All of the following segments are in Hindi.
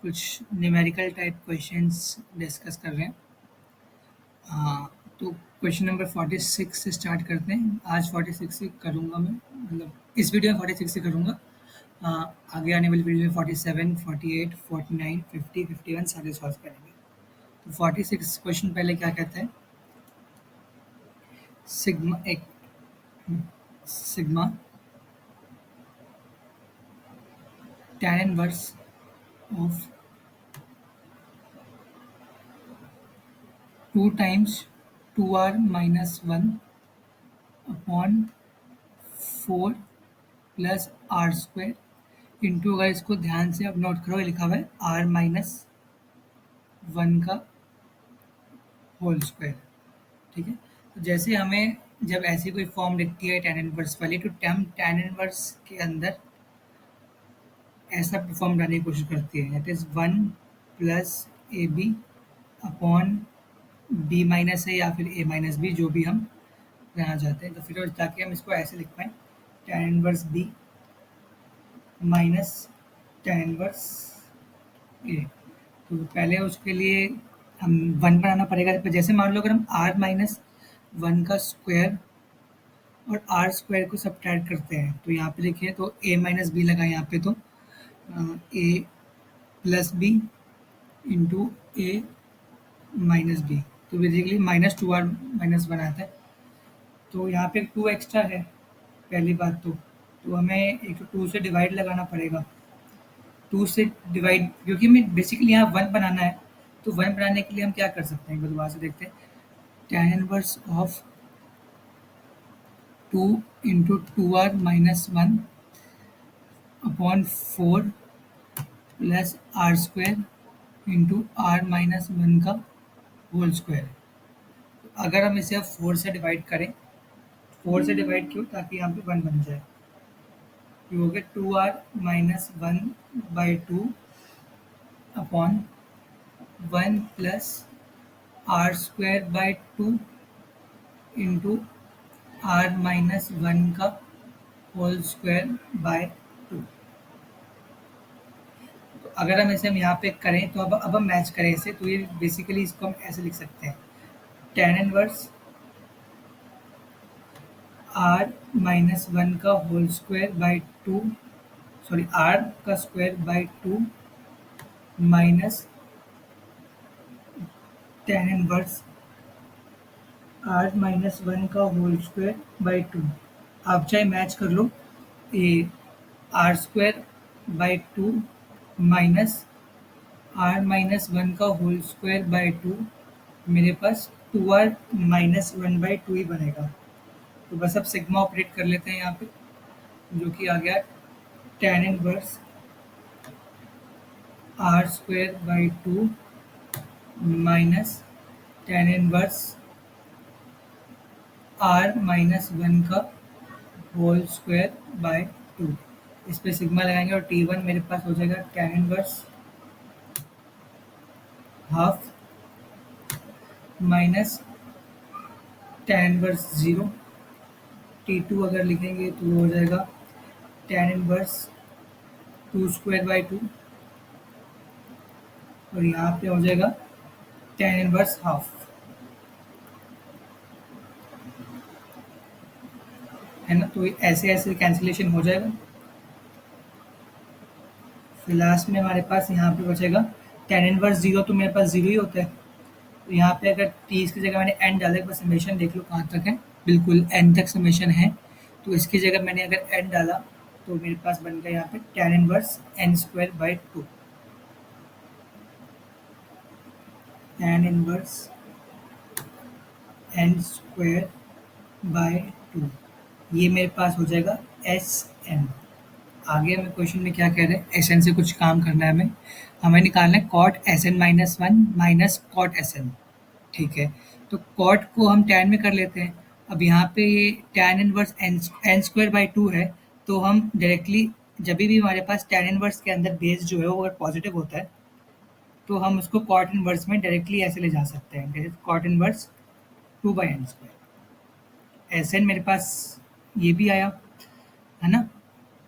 कुछ न्यूमेरिकल टाइप क्वेश्चंस डिस्कस कर रहे हैं। तो क्वेश्चन नंबर 46 से स्टार्ट करते हैं। आज 46 से करूँगा मैं, मतलब इस वीडियो में 46 से करूँगा। आगे आने वाली वीडियो में 47, 48, 49, 50, 51 सारे सॉल्व करेंगे। तो 46 क्वेश्चन पहले क्या कहता है, सिग्मा एक sigma tan inverse of 2 times 2r minus 1 upon 4 plus R square into, अगर इसको ध्यान से अब नोट करो, ये लिखा हुआ है आर माइनस 1 का होल स्क्वायर। ठीक है, तो जैसे हमें जब ऐसी कोई फॉर्म दिखती है tan इनवर्स वाली, तो tan इनवर्स के अंदर ऐसा फॉर्म डालने की कोशिश करती है, that is 1 plus A B upon B minus A या फिर ए माइनस बी, जो भी हम लेना चाहते हैं। तो फिर ताकि हम इसको ऐसे लिख पाएँ, tan inverse B minus tan inverse A. तो पहले उसके लिए हम 1 बनाना पड़ेगा। तो जैसे मान लो अगर हम r माइनस 1 का स्क्वायर और आर स्क्वायर को सब्ट्रैक्ट करते हैं, तो यहाँ पे देखिए, तो a माइनस बी लगा यहाँ पे, तो a plus B into A minus B, तो बेसिकली माइनस 2r माइनस 1 आता है। तो यहाँ पे 2 एक्स्ट्रा है पहली बात, तो हमें एक तो 2 से डिवाइड लगाना पड़ेगा। 2 से डिवाइड, क्योंकि हमें बेसिकली यहाँ 1 बनाना है, तो 1 बनाने के लिए हम क्या कर सकते हैं, एक बार दोबारा से देखते हैं। tan inverse of 2 into 2r minus 1 upon 4 plus R square into R minus 1 का होल स्क्वायर। अगर हम इसे अब 4 से डिवाइड करें, 4 से डिवाइड क्यों, ताकि यहाँ पे 1 बन जाए। ये हो गया 2r minus 1 by 2 upon 1 plus R square by 2 into R minus 1 का होल स्क्वायर बाय 2। तो अगर हम इसे हम यहाँ पे करें, तो अब हम मैच करें इसे, तो ये बेसिकली इसको हम ऐसे लिख सकते हैं, tan इनवर्स आर माइनस 1 का whole square by 2, sorry R का square by 2 minus tan inverse R minus 1 का होल स्क्वायर बाई 2। आप चाहे मैच कर लो, ये R square by 2 minus R minus 1 का होल स्क्वायर बाई 2, मेरे पास 2r माइनस 1 बाई 2 ही बनेगा। तो बस अब सिग्मा ऑपरेट कर लेते हैं यहाँ पे, जो कि आ गया tan inverse R square by 2 minus tan inverse R minus 1 का होल स्क्वायर बाय 2। इस पे सिग्मा लगाएंगे और t1 मेरे पास हो जाएगा tan inverse half minus tan inverse 0। t2 अगर लिखेंगे तो वो हो जाएगा tan इनवर्स 2 स्क्वायर बाई 2, और यहाँ पे हो जाएगा tan इनवर्स हाफ, है ना। तो ऐसे ऐसे कैंसिलेशन हो जाएगा। फिर लास्ट में हमारे पास यहाँ पे बचेगा tan इनवर्स 0, तो मेरे पास 0 ही होता है। तो यहाँ पे अगर t इसकी जगह मैंने n डाला, एक बार समेशन देख लो कहाँ तक है, बिल्कुल n तक समेशन है। तो इसकी जगह मैंने अगर n डाला, तो मेरे पास बन गया यहाँ पे tan inverse n square by 2, tan inverse n square by 2, ये मेरे पास हो जाएगा Sn। आगे हमें क्वेश्चन में क्या कह रहे हैं, Sn से कुछ काम करना है हमें निकालना है cot Sn minus 1 minus cot Sn। ठीक है, तो cot को हम tan में कर लेते हैं। अब यहाँ पे ये tan inverse n square by 2 है, तो हम डायरेक्टली जब भी हमारे पास tan इनवर्स के अंदर बेस जो है वो अगर पॉजिटिव होता है, तो हम उसको cot इनवर्स में डायरेक्टली ऐसे ले जा सकते हैं, जैसे cot inverse 2 by n square. Sn मेरे पास ये भी आया, है ना।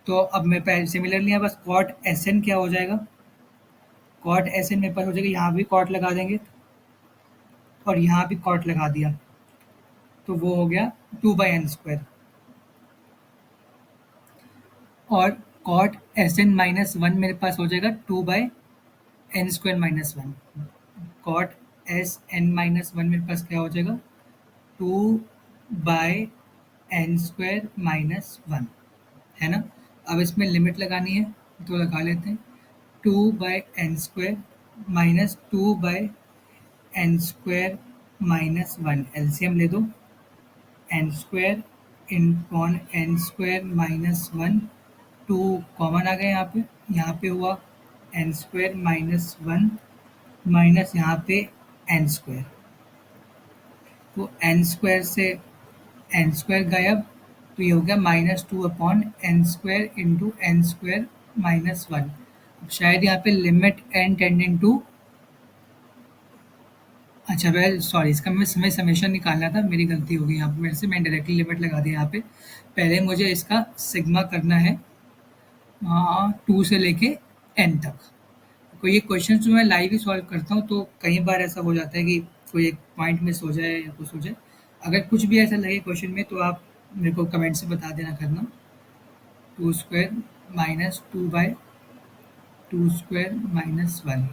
तो अब मैं सिमिलरली यहाँ बस cot Sn क्या हो जाएगा, कॉट एस एन मेरे पास हो जाएगा, यहाँ भी कॉट लगा देंगे और यहाँ भी कॉट लगा दिया, तो वो हो गया 2/n²। और cot S N minus one मेरे पास हो जाएगा 2/n² - 1। Cot S N minus one मेरे पास क्या हो जाएगा, 2/n² - 1, है ना। अब इसमें लिमिट लगानी है तो लगा लेते हैं, 2/n² माइनस 2/n² - 1, एलसीएम ले दो, n² इन n² - 1, 2 कॉमन आ गए यहाँ पे हुआ n² - 1 माइनस यहाँ पे n², तो n² से n² गायब, तो ये हो गया -2/n² - 1। अब शायद यहाँ पे लिमिट n टेंडिंग टू, अच्छा वेल सॉरी, इसका मैं समेशन निकालना था, मेरी गलती हो गई यहाँ पे मेरे से, मैं डायरेक्टली लिमिट लगा दी यहाँ पे। पहले मुझे इसका सिग्मा करना है 2 से लेके n तक। कोई ये क्वेश्चन जो मैं लाइव ही सॉल्व करता हूँ तो कई बार ऐसा हो जाता है कि कोई एक पॉइंट मिस हो जाए या कुछ हो जाए। अगर कुछ भी ऐसा लगे क्वेश्चन में तो आप मेरे को कमेंट से बता देना करना। 2² माइनस 2/2² - 1,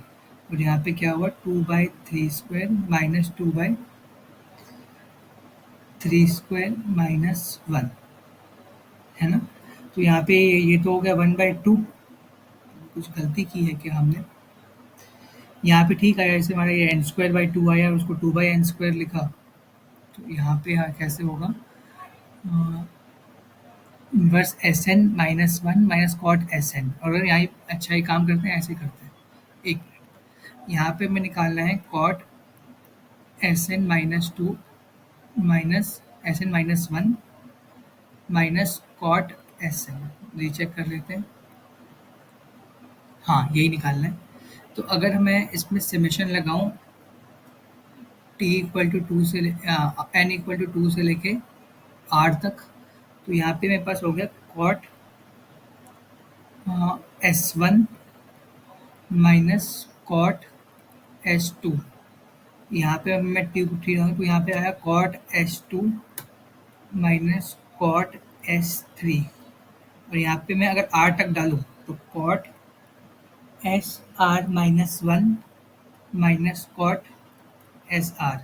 और यहाँ पे क्या हुआ 2/3² माइनस 2/3² - 1, है ना। तो यहाँ पे ये तो हो गया 1/2। कुछ गलती की है क्या हमने, यहाँ पे ठीक आया, जैसे हमारा ये n²/2 आया और उसको 2/n² लिखा, तो यहाँ पे कैसे होगा, inverse S N minus one minus cot S N. और अगर यहाँ अच्छा ही काम करते हैं, ऐसे करते हैं, एक मिनट, यहाँ पे हमें निकालना है cot S N minus 2 minus S N minus 1 minus cot S N, recheck कर लेते हैं, हाँ यही निकालना है। तो अगर मैं इसमें समेशन लगाऊं t=2 से n=2 से लेके r तक, तो यहाँ पे मेरे पास हो गया cot S1 minus cot S2। यहाँ पे अब मैं टी रहूँ तो यहाँ पे आया cot S2 minus cot S3, और यहाँ पे मैं अगर r तक डालूँ तो cot SR-1 minus cot SR,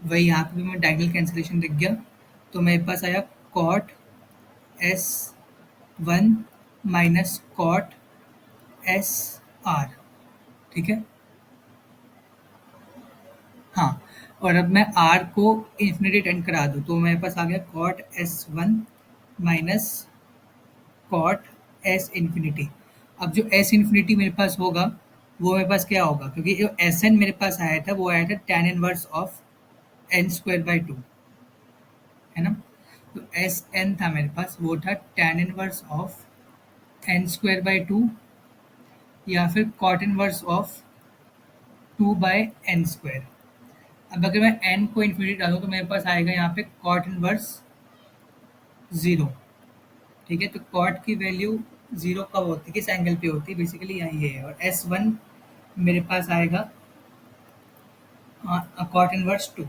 वही यहाँ पे भी मैं डायगोनल कैंसिलेशन दिख गया, तो मेरे पास आया cot S1 minus cot SR, ठीक है। हाँ, और अब मैं R को इन्फिनिटी टेंड करा दूँ तो मेरे पास आ गया cot S1 minus cot S infinity. अब जो S इन्फिनिटी मेरे पास होगा वो मेरे पास क्या होगा, क्योंकि जो SN मेरे पास आया था वो आया था tan इनवर्स ऑफ n²/2, है ना। तो SN था मेरे पास, वो था tan इनवर्स ऑफ n²/2 या फिर कॉट इनवर्स ऑफ 2/n²। अब अगर मैं n को इन्फिनिटी डालूँ तो मेरे पास आएगा यहाँ पे कॉट इनवर्स 0, ठीक है। तो कॉट की वैल्यू 0 कब होती है, किस एंगल पे होती है, बेसिकली यहाँ ये है। और S1 मेरे पास आएगा कॉट इनवर्स 2,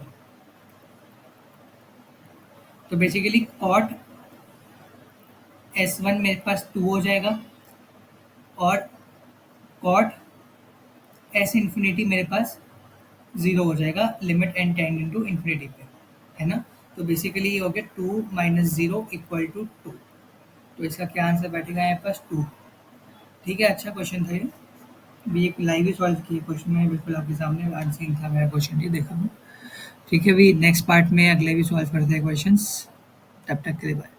तो बेसिकली कॉट S1 मेरे पास 2 हो जाएगा और कॉट S इन्फिनिटी मेरे पास 0 हो जाएगा, limit n tending to infinity पे, है ना। तो बेसिकली ये हो गया 2 - 0 = 2, तो इसका क्या आंसर बैठेगा यहाँ पास 2, ठीक है। अच्छा क्वेश्चन था ये, भी एक लाइव ही सॉल्व किए क्वेश्चन में, बिल्कुल आपके सामने आंसरिंग था मेरा क्वेश्चन, ये देखा हूँ, ठीक है। अभी नेक्स्ट पार्ट में अगले भी सॉल्व करते हैं क्वेश्चंस, तब तक के लिए बाय।